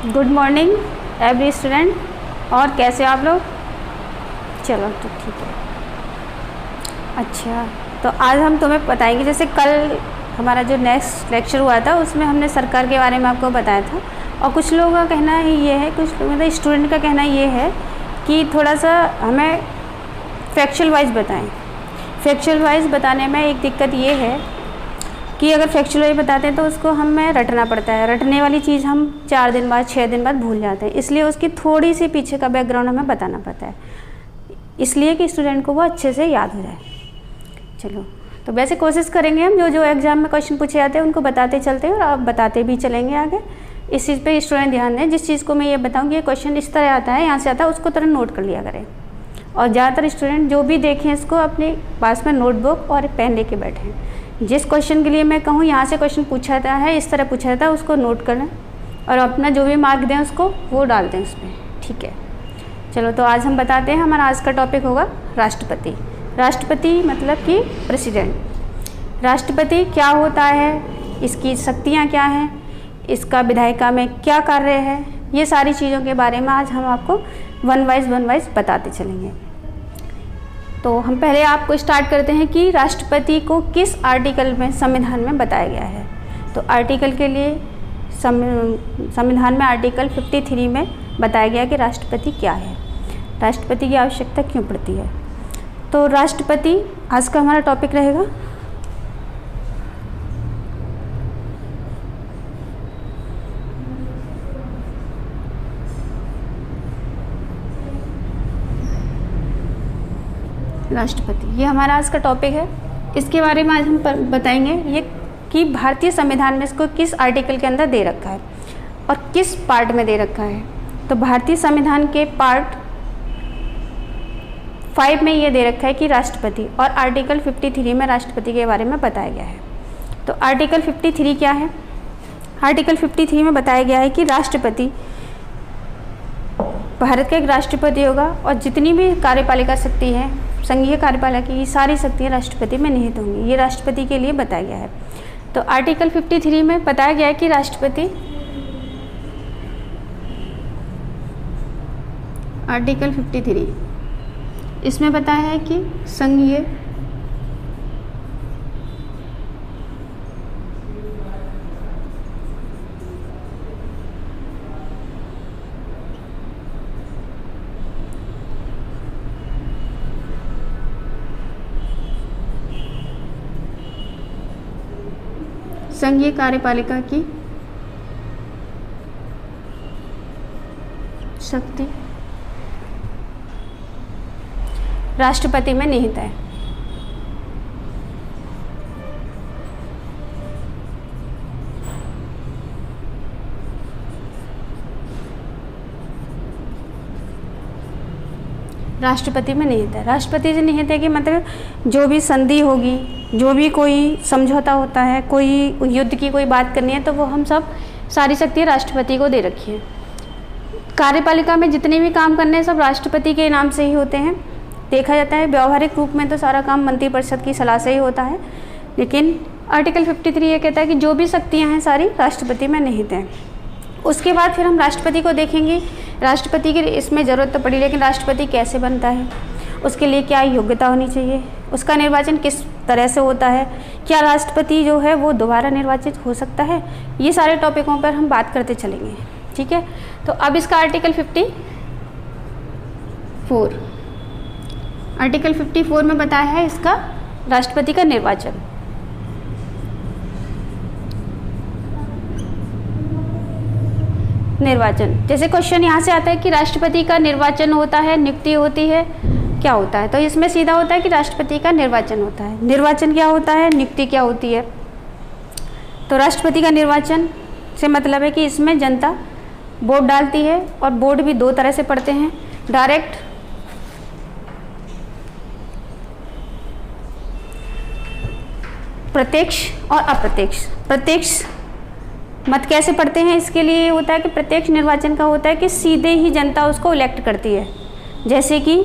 Good morning every student. और कैसे आप लोग? चलो तो ठीक है। अच्छा, तो आज हम तुम्हें बताएंगे, जैसे कल हमारा जो नेक्स्ट लेक्चर हुआ था उसमें हमने सरकार के बारे में आपको बताया था, और कुछ लोगों का कहना ही ये है, कुछ मतलब स्टूडेंट का कहना ये है कि थोड़ा सा हमें फैक्चुअल वाइज बताएं। फैक्चुअल वाइज बताने में एक दिक्कत ये है कि अगर फैक्चुअल वाइज बताते हैं तो उसको हमें रटना पड़ता है। रटने वाली चीज़ हम 4 दिन बाद 6 दिन बाद भूल जाते हैं, इसलिए उसकी थोड़ी सी पीछे का बैकग्राउंड हमें बताना पड़ता है, इसलिए कि स्टूडेंट को वो अच्छे से याद हो जाए। चलो, तो वैसे कोशिश करेंगे हम जो एग्ज़ाम में क्वेश्चन पूछे जाते हैं उनको बताते चलते हैं, और आप बताते भी चलेंगे आगे। इस चीज़ पे स्टूडेंट ध्यान दें। जिस चीज़ को मैं ये बताऊँगी ये क्वेश्चन इस तरह आता है, यहाँ से आता है, उसको तरह नोट कर लिया करें। और ज़्यादातर स्टूडेंट जो भी देखें इसको अपने पास में नोटबुक और पेन लेके बैठें। जिस क्वेश्चन के लिए मैं कहूँ यहाँ से क्वेश्चन पूछा जाता है, इस तरह पूछा जाता है, उसको नोट कर लें और अपना जो भी मार्क दें उसको वो डाल दें उसमें, ठीक है। चलो, तो आज हम बताते हैं। हमारा आज का टॉपिक होगा राष्ट्रपति। राष्ट्रपति मतलब कि प्रेसिडेंट। राष्ट्रपति क्या होता है, इसकी शक्तियाँ क्या हैं, इसका विधायिका में क्या कार्य है, ये सारी चीज़ों के बारे में आज हम आपको वन वाइज बताते चलेंगे। तो हम पहले आपको स्टार्ट करते हैं कि राष्ट्रपति को किस आर्टिकल में संविधान में बताया गया है। तो आर्टिकल के लिए संविधान में आर्टिकल 53 में बताया गया कि राष्ट्रपति क्या है, राष्ट्रपति की आवश्यकता क्यों पड़ती है। तो राष्ट्रपति आज का हमारा टॉपिक रहेगा। राष्ट्रपति, ये हमारा आज का टॉपिक है। इसके बारे में आज हम बताएंगे ये कि भारतीय संविधान में इसको किस आर्टिकल के अंदर दे रखा है और किस पार्ट में दे रखा है। तो भारतीय संविधान के पार्ट 5 में ये दे रखा है कि राष्ट्रपति, और आर्टिकल 53 में राष्ट्रपति के बारे में बताया गया है। तो आर्टिकल 53 क्या है? आर्टिकल 53 में बताया गया है कि राष्ट्रपति भारत का एक राष्ट्रपति होगा, और जितनी भी कार्यपालिका शक्ति है, संघीय कार्यपालिका की सारी शक्तियाँ राष्ट्रपति में निहित होंगी। ये राष्ट्रपति के लिए बताया गया है। तो आर्टिकल 53 में बताया गया है कि राष्ट्रपति, आर्टिकल 53 इसमें बताया है कि संघीय संघीय कार्यपालिका की शक्ति राष्ट्रपति में निहित है। राष्ट्रपति में निहित है। राष्ट्रपति से निहित है कि मतलब जो भी संधि होगी, जो भी कोई समझौता होता है, कोई युद्ध की कोई बात करनी है, तो वो हम सब सारी शक्ति राष्ट्रपति को दे रखी है। कार्यपालिका में जितने भी काम करने हैं सब राष्ट्रपति के नाम से ही होते हैं। देखा जाता है व्यवहारिक रूप में तो सारा काम मंत्रिपरिषद की सलाह से ही होता है, लेकिन आर्टिकल 53 ये कहता है कि जो भी शक्तियाँ हैं सारी राष्ट्रपति में निहित हैं। उसके बाद फिर हम राष्ट्रपति को देखेंगे। राष्ट्रपति की इसमें ज़रूरत तो पड़ी, लेकिन राष्ट्रपति कैसे बनता है, उसके लिए क्या योग्यता होनी चाहिए, उसका निर्वाचन किस तरह से होता है, क्या राष्ट्रपति जो है वो दोबारा निर्वाचित हो सकता है, ये सारे टॉपिकों पर हम बात करते चलेंगे, ठीक है। तो अब इसका आर्टिकल 54, आर्टिकल 54 में बताया है इसका राष्ट्रपति का निर्वाचन। निर्वाचन, जैसे क्वेश्चन यहाँ से आता है कि राष्ट्रपति का निर्वाचन होता है, नियुक्ति होती है, क्या होता है, तो इसमें सीधा होता है कि राष्ट्रपति का निर्वाचन होता है। निर्वाचन क्या होता है, नियुक्ति क्या होती है। तो राष्ट्रपति का निर्वाचन से मतलब है कि इसमें जनता वोट डालती है, और वोट भी 2 तरह से पड़ते हैं, डायरेक्ट प्रत्यक्ष और अप्रत्यक्ष। प्रत्यक्ष मत कैसे पड़ते हैं, इसके लिए ये होता है कि प्रत्यक्ष निर्वाचन का होता है कि सीधे ही जनता उसको इलेक्ट करती है, जैसे कि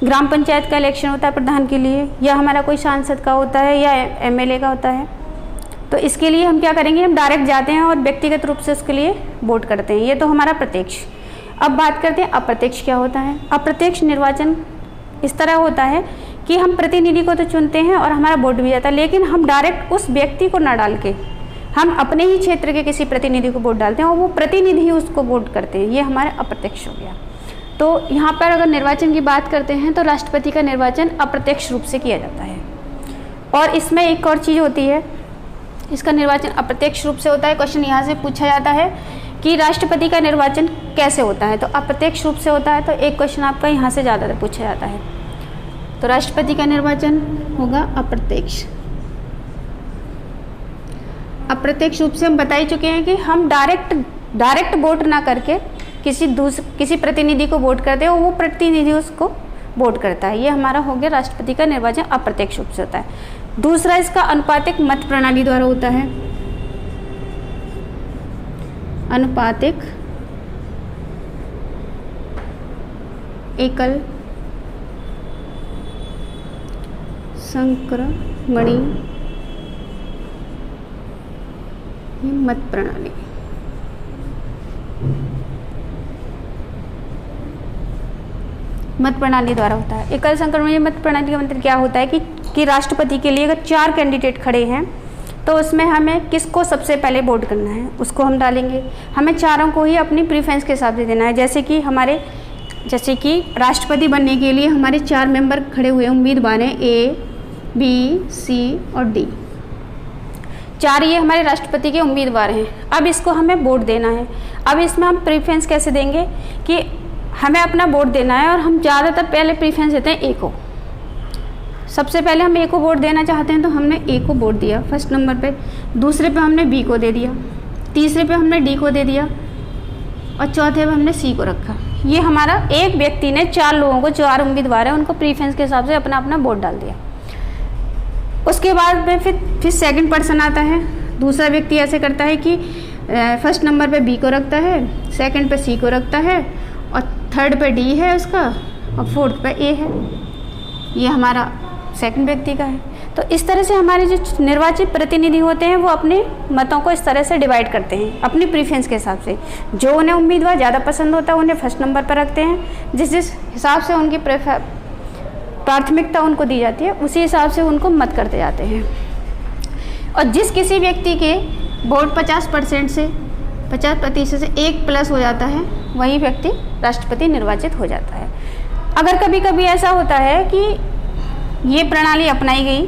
ग्राम पंचायत का इलेक्शन होता है प्रधान के लिए, या हमारा कोई सांसद का होता है, या एमएलए का होता है। तो इसके लिए हम क्या करेंगे, हम डायरेक्ट जाते हैं और व्यक्तिगत रूप से उसके लिए वोट करते हैं। ये तो हमारा प्रत्यक्ष। अब बात करते हैं अप्रत्यक्ष क्या होता है। अप्रत्यक्ष निर्वाचन इस तरह होता है कि हम प्रतिनिधि को तो चुनते हैं और हमारा वोट भी जाता है, लेकिन हम डायरेक्ट उस व्यक्ति को ना डाल के हम अपने ही क्षेत्र के किसी प्रतिनिधि को वोट डालते हैं और वो प्रतिनिधि ही उसको वोट करते हैं। ये हमारा अप्रत्यक्ष हो गया। तो यहाँ पर अगर निर्वाचन की बात करते हैं तो राष्ट्रपति का निर्वाचन अप्रत्यक्ष रूप से किया जाता है। और इसमें एक और चीज़ होती है, इसका निर्वाचन अप्रत्यक्ष रूप से होता है। क्वेश्चन यहाँ से पूछा जाता है कि राष्ट्रपति का निर्वाचन कैसे होता है, तो अप्रत्यक्ष रूप से होता है। तो एक क्वेश्चन आपका यहाँ से ज़्यादातर पूछा जाता है। तो राष्ट्रपति का निर्वाचन होगा अप्रत्यक्ष। अप्रत्यक्ष रूप से हम बता ही चुके हैं कि हम डायरेक्ट वोट ना करके किसी प्रतिनिधि को वोट करते हैं और वो प्रतिनिधि उसको वोट करता है। ये हमारा हो गया राष्ट्रपति का निर्वाचन अप्रत्यक्ष रूप से होता है। दूसरा इसका अनुपातिक मत प्रणाली द्वारा होता है। अनुपातिक एकल संक्रमणी मत प्रणाली। मत प्रणाली द्वारा होता है। एकल संक्रमणीय मत प्रणाली का मतलब क्या होता है कि राष्ट्रपति के लिए अगर 4 कैंडिडेट खड़े हैं तो उसमें हमें किसको सबसे पहले वोट करना है उसको हम डालेंगे। हमें चारों को ही अपनी प्रीफरेंस के हिसाब से देना है। जैसे कि राष्ट्रपति बनने के लिए हमारे 4 मेंबर खड़े हुए उम्मीदवार हैं, A, B, C और D। 4 ये हमारे राष्ट्रपति के उम्मीदवार हैं। अब इसको हमें वोट देना है। अब इसमें हम प्रीफरेंस कैसे देंगे कि हमें अपना वोट देना है और हम ज़्यादातर पहले प्रीफरेंस देते हैं A को। सबसे पहले हम A को वोट देना चाहते हैं तो हमने A को वोट दिया फर्स्ट नंबर पे। दूसरे पे हमने B को दे दिया, तीसरे पे हमने D को दे दिया और चौथे पे हमने C को रखा। ये हमारा एक व्यक्ति ने 4 लोगों को, 4 उम्मीदवार हैं, उनको प्रीफरेंस के हिसाब से अपना अपना वोट डाल दिया। उसके बाद में फिर सेकंड पर्सन आता है। दूसरा व्यक्ति ऐसे करता है कि फर्स्ट नंबर पे B को रखता है, सेकंड पे C को रखता है और थर्ड पे D है उसका और फोर्थ पे A है। ये हमारा सेकंड व्यक्ति का है। तो इस तरह से हमारे जो निर्वाचित प्रतिनिधि होते हैं वो अपने मतों को इस तरह से डिवाइड करते हैं अपनी प्रीफरेंस के हिसाब से। जो उन्हें उम्मीदवार ज़्यादा पसंद होता है उन्हें फर्स्ट नंबर पर रखते हैं। जिस हिसाब से उनकी प्राथमिकता उनको दी जाती है उसी हिसाब से उनको मत करते जाते हैं। और जिस किसी व्यक्ति के वोट 50% से 50% से 1 प्लस हो जाता है वही व्यक्ति राष्ट्रपति निर्वाचित हो जाता है। अगर कभी कभी ऐसा होता है कि ये प्रणाली अपनाई गई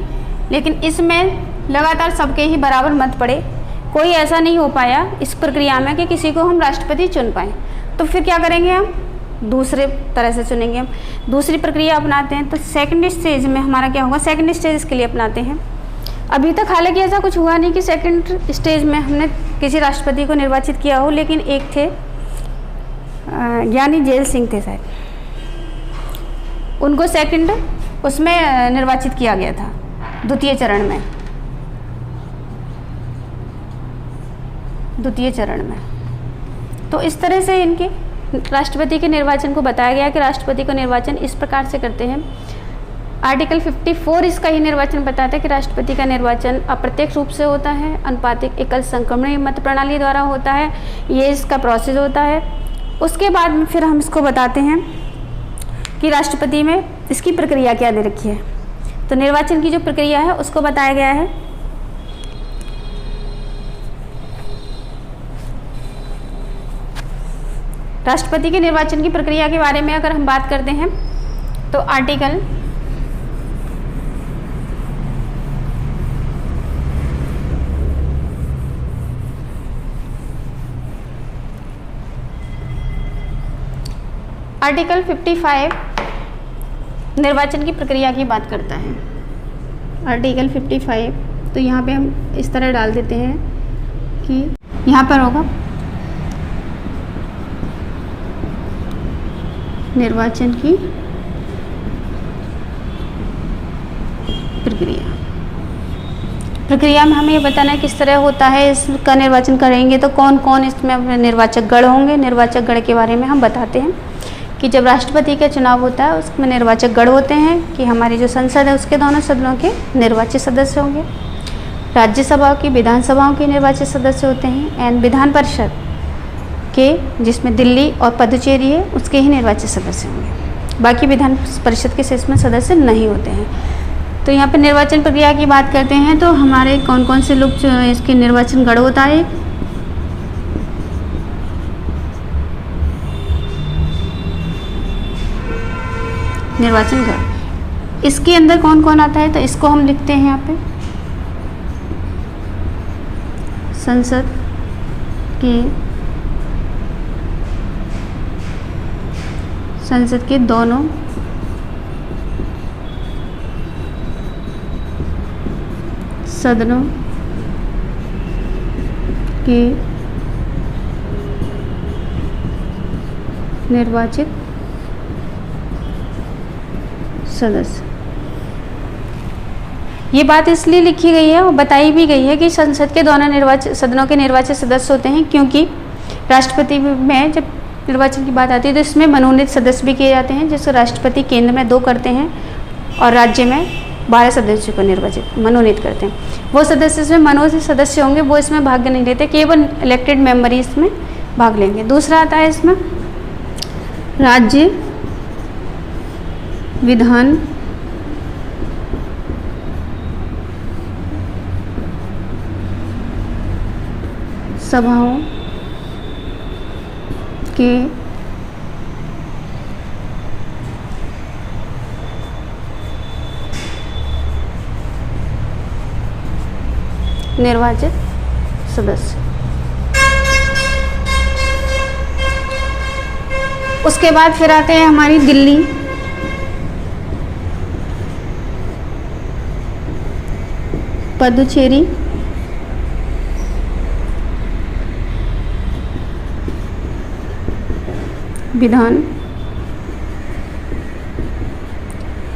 लेकिन इसमें लगातार सबके ही बराबर मत पड़े, कोई ऐसा नहीं हो पाया इस प्रक्रिया में कि किसी को हम राष्ट्रपति चुन पाएँ, तो फिर क्या करेंगे, हम दूसरे तरह से चुनेंगे। हम दूसरी प्रक्रिया अपनाते हैं। तो सेकंड स्टेज में हमारा क्या होगा, सेकंड स्टेज इसके लिए अपनाते हैं। अभी तक हालांकि ऐसा कुछ हुआ नहीं कि सेकंड स्टेज में हमने किसी राष्ट्रपति को निर्वाचित किया हो, लेकिन एक थे ज्ञानी जेल सिंह थे शायद, उनको सेकंड उसमें निर्वाचित किया गया था द्वितीय चरण में। तो इस तरह से इनके राष्ट्रपति के निर्वाचन को बताया गया कि राष्ट्रपति का निर्वाचन इस प्रकार से करते हैं। आर्टिकल 54 इसका ही निर्वाचन बताता है कि राष्ट्रपति का निर्वाचन अप्रत्यक्ष रूप से होता है, अनुपातिक एकल संक्रमणीय मत प्रणाली द्वारा होता है। ये इसका प्रोसेस होता है। उसके बाद में फिर हम इसको बताते हैं कि राष्ट्रपति में इसकी प्रक्रिया क्या दे रखी है। तो निर्वाचन की जो प्रक्रिया है उसको बताया गया है। राष्ट्रपति के निर्वाचन की प्रक्रिया के बारे में अगर हम बात करते हैं तो आर्टिकल 55 निर्वाचन की प्रक्रिया की बात करता है। आर्टिकल 55 तो यहाँ पे हम इस तरह डाल देते हैं कि यहाँ पर होगा निर्वाचन की प्रक्रिया में हमें ये बताना है किस तरह होता है। इसका निर्वाचन करेंगे तो कौन कौन इसमें निर्वाचक गण होंगे। निर्वाचक गण के बारे में हम बताते हैं कि जब राष्ट्रपति का चुनाव होता है उसमें निर्वाचक गण होते हैं कि हमारी जो संसद है उसके दोनों सदनों के निर्वाचित सदस्य होंगे। राज्यसभा की, विधानसभाओं के निर्वाचित सदस्य होते हैं, एंड विधान परिषद के, जिसमें दिल्ली और पुदुचेरी है, उसके ही निर्वाचित सदस्य होंगे। बाकी विधान परिषद के इसमें सदस्य नहीं होते हैं। तो यहाँ पर निर्वाचन प्रक्रिया की बात करते हैं तो हमारे कौन कौन से लोग इसके निर्वाचन गढ़ होता है। निर्वाचन गढ़, इसके अंदर कौन कौन आता है तो इसको हम लिखते हैं यहाँ पे संसद के दोनों सदनों के निर्वाचित सदस्य। ये बात इसलिए लिखी गई है और बताई भी गई है कि संसद के दोनों सदनों के निर्वाचित सदस्य होते हैं, क्योंकि राष्ट्रपति में जब निर्वाचन की बात आती है तो इसमें मनोनीत सदस्य भी किए जाते हैं, जिसको राष्ट्रपति केंद्र में 2 करते हैं और राज्य में 12 सदस्यों को मनोनीत करते हैं। वो सदस्य इसमें मनोनीत सदस्य होंगे, वो इसमें भाग नहीं लेते, केवल इलेक्टेड मेंबर ही इसमें भाग लेंगे। दूसरा आता है इसमें राज्य विधान सभाओं के निर्वाचित सदस्य। उसके बाद फिर आते हैं हमारी दिल्ली, पुदुचेरी, विधान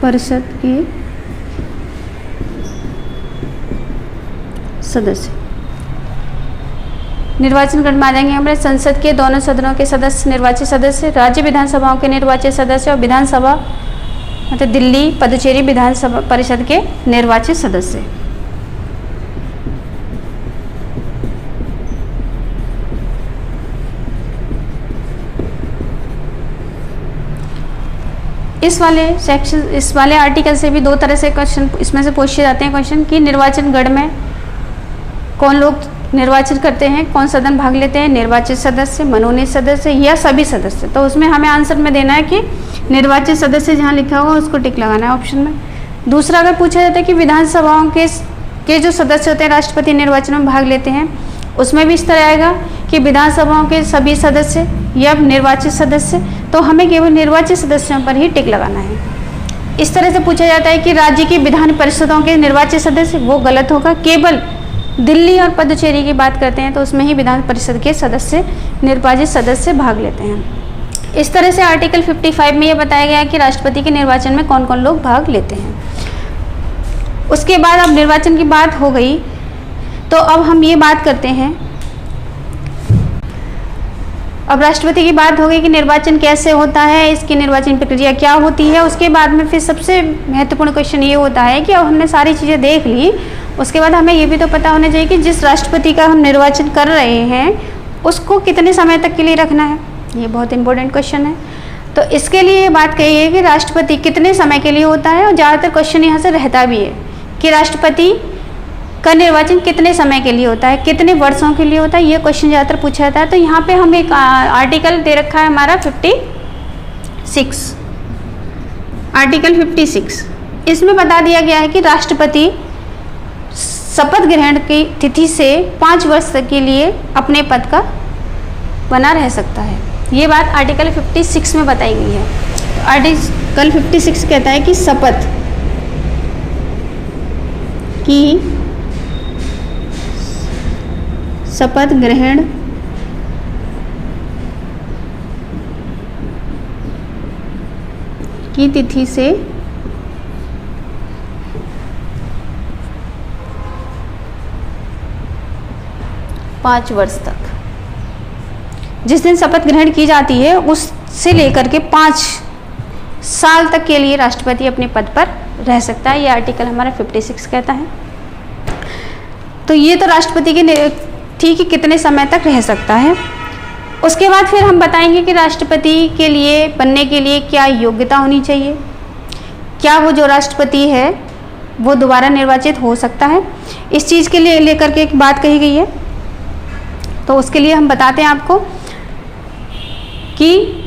परिषद के सदस्य। निर्वाचन गण में आ जाएंगे हमारे संसद के दोनों सदनों के सदस्य, निर्वाचित सदस्य, राज्य विधानसभाओं के निर्वाचित सदस्य और विधानसभा मतलब दिल्ली पुदुचेरी विधानसभा परिषद के निर्वाचित सदस्य। इस वाले आर्टिकल से भी 2 तरह से क्वेश्चन इसमें से पूछे जाते हैं क्वेश्चन कि निर्वाचन गण में कौन लोग निर्वाचित करते हैं, कौन सदन भाग लेते हैं, निर्वाचित सदस्य, मनोनीत सदस्य या सभी सदस्य। तो उसमें हमें आंसर में देना है कि निर्वाचित सदस्य जहाँ लिखा हुआ उसको टिक लगाना है ऑप्शन में। दूसरा अगर पूछा जाता है कि विधानसभाओं के जो सदस्य होते हैं राष्ट्रपति निर्वाचन में भाग लेते हैं, उसमें भी इस तरह आएगा कि विधानसभाओं के सभी सदस्य या निर्वाचित सदस्य, तो हमें केवल निर्वाचित सदस्यों पर ही टिक लगाना है। इस तरह से पूछा जाता है कि राज्य की विधान परिषदों के निर्वाचित सदस्य, वो गलत होगा। केवल दिल्ली और पुदुचेरी की बात करते हैं तो उसमें ही विधान परिषद के सदस्य, निर्वाचित सदस्य भाग लेते हैं। इस तरह से आर्टिकल 55 में ये बताया गया है कि राष्ट्रपति के निर्वाचन में कौन कौन लोग भाग लेते हैं। उसके बाद अब निर्वाचन की बात हो गई तो अब हम ये बात करते हैं, अब राष्ट्रपति की बात हो गई कि निर्वाचन कैसे होता है, इसकी निर्वाचन प्रक्रिया क्या होती है। उसके बाद में फिर सबसे महत्वपूर्ण क्वेश्चन ये होता है कि अब हमने सारी चीज़ें देख ली, उसके बाद हमें ये भी तो पता होना चाहिए कि जिस राष्ट्रपति का हम निर्वाचन कर रहे हैं उसको कितने समय तक के लिए रखना है। ये बहुत इंपॉर्टेंट क्वेश्चन है। तो इसके लिए ये बात कही है कि राष्ट्रपति कितने समय के लिए होता है, और ज़्यादातर क्वेश्चन यहाँ से रहता भी है कि राष्ट्रपति का निर्वाचन कितने समय के लिए होता है, कितने वर्षों के लिए होता है, ये क्वेश्चन ज़्यादातर पूछा जाता है। तो यहाँ पे हम एक आर्टिकल दे रखा है हमारा 56, आर्टिकल 56। इसमें बता दिया गया है कि राष्ट्रपति शपथ ग्रहण की तिथि से 5 वर्ष तक के लिए अपने पद का बना रह सकता है। ये बात आर्टिकल 56 में बताई गई है। तो आर्टिकल 56 कहता है कि शपथ ग्रहण की तिथि से 5 वर्ष तक, जिस दिन शपथ ग्रहण की जाती है उससे लेकर के 5 साल तक के लिए राष्ट्रपति अपने पद पर रह सकता है। ये आर्टिकल हमारा 56 कहता है। तो ये तो राष्ट्रपति के ठीक है कितने समय तक रह सकता है। उसके बाद फिर हम बताएंगे कि राष्ट्रपति के लिए बनने के लिए क्या योग्यता होनी चाहिए, क्या वो जो राष्ट्रपति है वो दोबारा निर्वाचित हो सकता है, इस चीज़ के लिए लेकर के एक बात कही गई है। तो उसके लिए हम बताते हैं आपको कि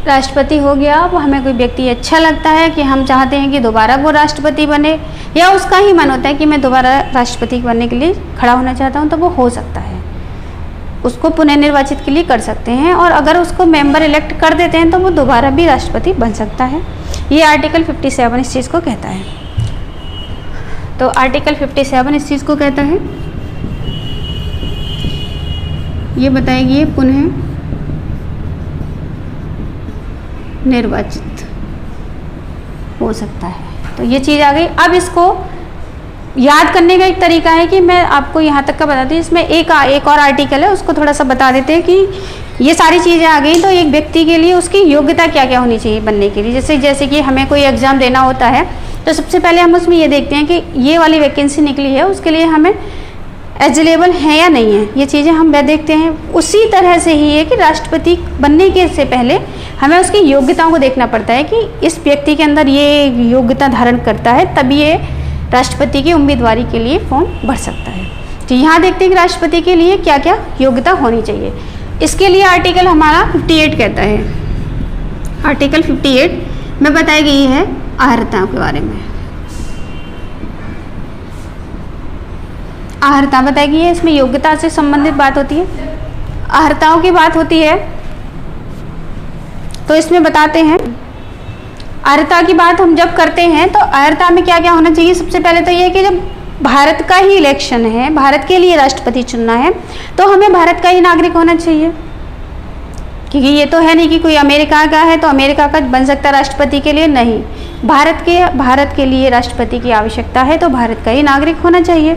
राष्ट्रपति हो गया, वो हमें कोई व्यक्ति अच्छा लगता है कि हम चाहते हैं कि दोबारा वो राष्ट्रपति बने, या उसका ही मन होता है कि मैं दोबारा राष्ट्रपति बनने के लिए खड़ा होना चाहता हूँ, तो वो हो सकता है, उसको पुनर्निर्वाचित के लिए कर सकते हैं। और अगर उसको मेंबर इलेक्ट कर देते हैं तो वो दोबारा भी राष्ट्रपति बन सकता है। ये आर्टिकल 57 इस चीज़ को कहता है। तो आर्टिकल 57 इस चीज़ को कहता है, ये बताएगी पुनः निर्वाचित हो सकता है। तो ये चीज़ आ गई। अब इसको याद करने का एक तरीका है कि मैं आपको यहाँ तक का बताती हूँ। इसमें एक और आर्टिकल है, उसको थोड़ा सा बता देते हैं कि ये सारी चीज़ें आ गई। तो एक व्यक्ति के लिए उसकी योग्यता क्या क्या होनी चाहिए बनने के लिए। जैसे कि हमें कोई एग्ज़ाम देना होता है तो सबसे पहले हम उसमें ये देखते हैं कि ये वाली वैकेंसी निकली है, उसके लिए हमें एलिजिबल है या नहीं है, ये चीज़ें हम वह देखते हैं। उसी तरह से ही है कि राष्ट्रपति बनने के से पहले हमें उसकी योग्यताओं को देखना पड़ता है कि इस व्यक्ति के अंदर ये योग्यता धारण करता है, तभी ये राष्ट्रपति की उम्मीदवारी के लिए फॉर्म भर सकता है। तो यहाँ देखते हैं कि राष्ट्रपति के लिए क्या क्या योग्यता होनी चाहिए। इसके लिए आर्टिकल हमारा 58 कहता है। आर्टिकल 58 में बताई गई है अर्हताओं के बारे में। अर्हता बताई गई है, इसमें योग्यता से संबंधित बात होती है, अर्हताओं की बात होती है। तो इसमें बताते हैं अर्हता की बात हम जब करते हैं तो अर्हता में क्या क्या होना चाहिए। सबसे पहले तो ये है कि जब भारत का ही इलेक्शन है, भारत के लिए राष्ट्रपति चुनना है, तो हमें भारत का ही नागरिक होना चाहिए। क्योंकि ये तो है नहीं कि कोई अमेरिका का है तो अमेरिका का बन सकता राष्ट्रपति के लिए, नहीं। भारत के लिए राष्ट्रपति की आवश्यकता है तो भारत का ही नागरिक होना चाहिए।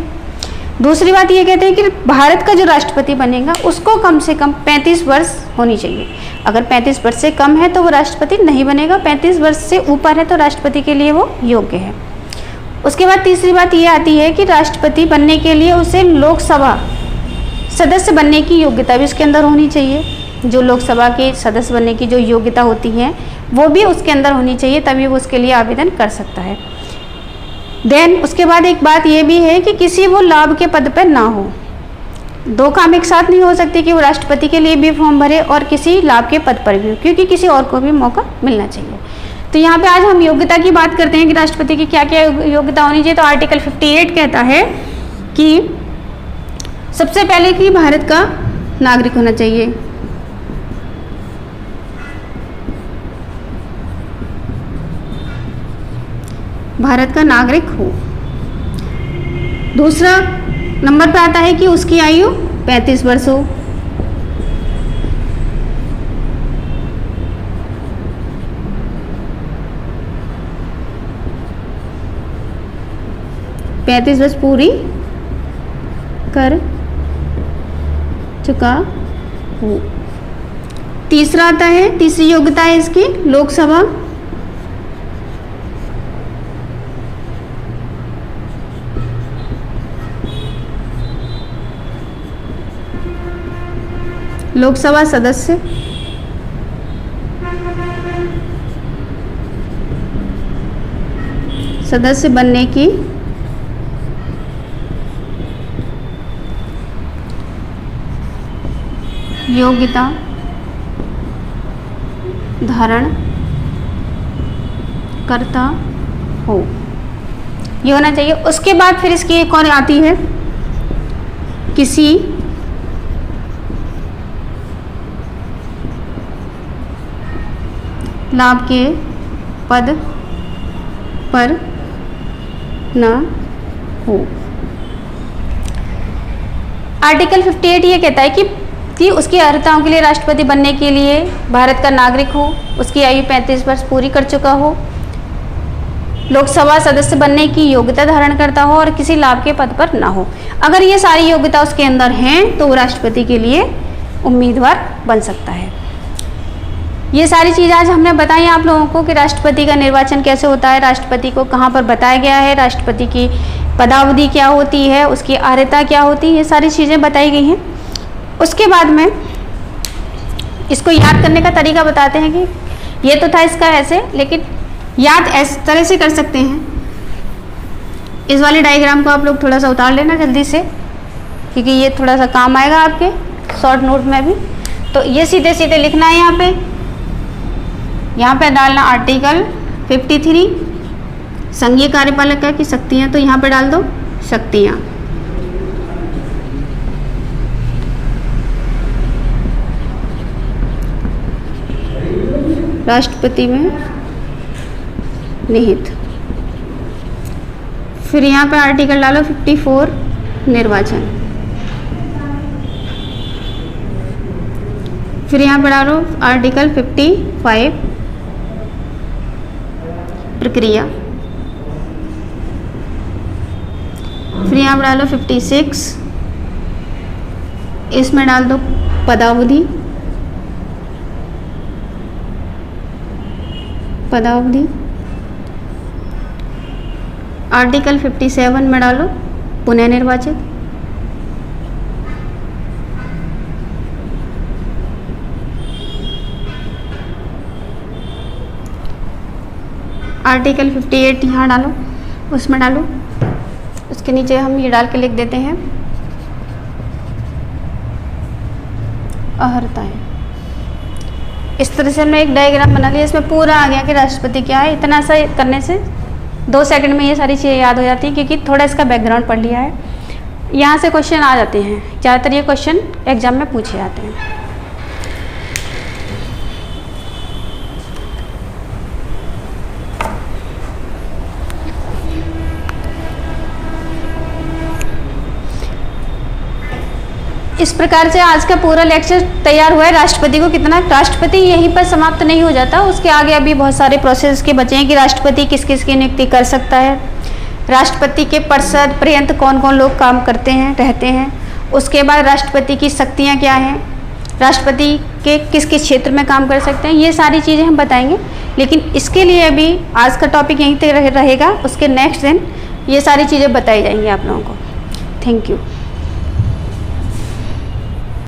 दूसरी बात ये कहते हैं कि भारत का जो राष्ट्रपति बनेगा उसको कम से कम 35 वर्ष होनी चाहिए। अगर 35 वर्ष से कम है तो वो राष्ट्रपति नहीं बनेगा, 35 वर्ष से ऊपर है तो राष्ट्रपति के लिए वो योग्य है। उसके बाद तीसरी बात ये आती है कि राष्ट्रपति बनने के लिए उसे लोकसभा सदस्य बनने की योग्यता भी उसके अंदर होनी चाहिए। जो लोकसभा के सदस्य बनने की जो योग्यता होती है वो भी उसके अंदर होनी चाहिए, तभी वो उसके लिए आवेदन कर सकता है। देन उसके बाद एक बात ये भी है कि किसी वो लाभ के पद पर ना हो। दो काम एक साथ नहीं हो सकते कि वो राष्ट्रपति के लिए भी फॉर्म भरे और किसी लाभ के पद पर भी, क्योंकि किसी और को भी मौका मिलना चाहिए। तो यहाँ पे आज हम योग्यता की बात करते हैं कि राष्ट्रपति की क्या क्या योग्यता होनी चाहिए। तो आर्टिकल 58 कहता है कि सबसे पहले कि भारत का नागरिक होना चाहिए। भारत का नागरिक हो। दूसरा नंबर पे आता है कि उसकी आयु 35 वर्ष हो। पैंतीस वर्ष पूरी कर चुका हो। तीसरा आता है, तीसरी योग्यता है इसकी लोकसभा सदस्य बनने की योग्यता धारण करता हो, ये होना चाहिए। उसके बाद फिर इसकी एक और आती है, किसी लाभ के पद पर न हो। आर्टिकल 58 ये कहता है कि उसकी अर्हताओं के लिए राष्ट्रपति बनने के लिए भारत का नागरिक हो, उसकी आयु 35 वर्ष पूरी कर चुका हो, लोकसभा सदस्य बनने की योग्यता धारण करता हो और किसी लाभ के पद पर ना हो। अगर ये सारी योग्यता उसके अंदर हैं तो वो राष्ट्रपति के लिए उम्मीदवार बन सकता है। ये सारी चीज़ आज हमने बताई आप लोगों को कि राष्ट्रपति का निर्वाचन कैसे होता है, राष्ट्रपति को कहाँ पर बताया गया है, राष्ट्रपति की पदावधि क्या होती है, उसकी अर्हता क्या होती है, ये सारी चीज़ें बताई गई हैं। उसके बाद में इसको याद करने का तरीका बताते हैं कि ये तो था इसका ऐसे, लेकिन याद इस तरह से कर सकते हैं। इस वाले डायग्राम को आप लोग थोड़ा सा उतार लेना जल्दी से, क्योंकि ये थोड़ा सा काम आएगा आपके शॉर्ट नोट में भी। तो ये सीधे सीधे लिखना है यहाँ पे डालना आर्टिकल 53 संघीय कार्यपालिका की शक्तियाँ, तो यहाँ पे डाल दो शक्तियाँ। राष्ट्रपति में निहित। फिर यहाँ पे आर्टिकल डालो 54 निर्वाचन। फिर यहाँ पे डालो आर्टिकल 55 प्रक्रिया। फिर यहाँ पे डालो 56, इसमें डाल दो पदावधि। आर्टिकल 57 में डालो पुनः निर्वाचित। आर्टिकल 58 यहाँ डालो, उसमें डालो। उसके नीचे हम ये डाल के लिख देते हैं अर्हताएं। इस तरह से हमने एक डायग्राम बना लिया, इसमें पूरा आ गया कि राष्ट्रपति क्या है। इतना सा करने से 2 सेकंड में ये सारी चीज़ें याद हो जाती हैं, क्योंकि थोड़ा इसका बैकग्राउंड पढ़ लिया है। यहाँ से क्वेश्चन आ जाते हैं, ज़्यादातर ये क्वेश्चन एग्जाम में पूछे जाते हैं। इस प्रकार से आज का पूरा लेक्चर तैयार हुआ है। राष्ट्रपति को कितना, राष्ट्रपति यहीं पर समाप्त नहीं हो जाता, उसके आगे अभी बहुत सारे प्रोसेस के बचे हैं कि राष्ट्रपति किस किस की नियुक्ति कर सकता है, राष्ट्रपति के परिषद पर्यंत कौन कौन लोग काम करते हैं रहते हैं, उसके बाद राष्ट्रपति की शक्तियाँ क्या हैं, राष्ट्रपति के किस किस क्षेत्र में काम कर सकते हैं, ये सारी चीज़ें हम बताएंगे। लेकिन इसके लिए अभी आज का टॉपिक यहीं तक रहेगा, उसके नेक्स्ट दिन ये सारी चीज़ें बताई जाएंगी आप लोगों को। Thank you.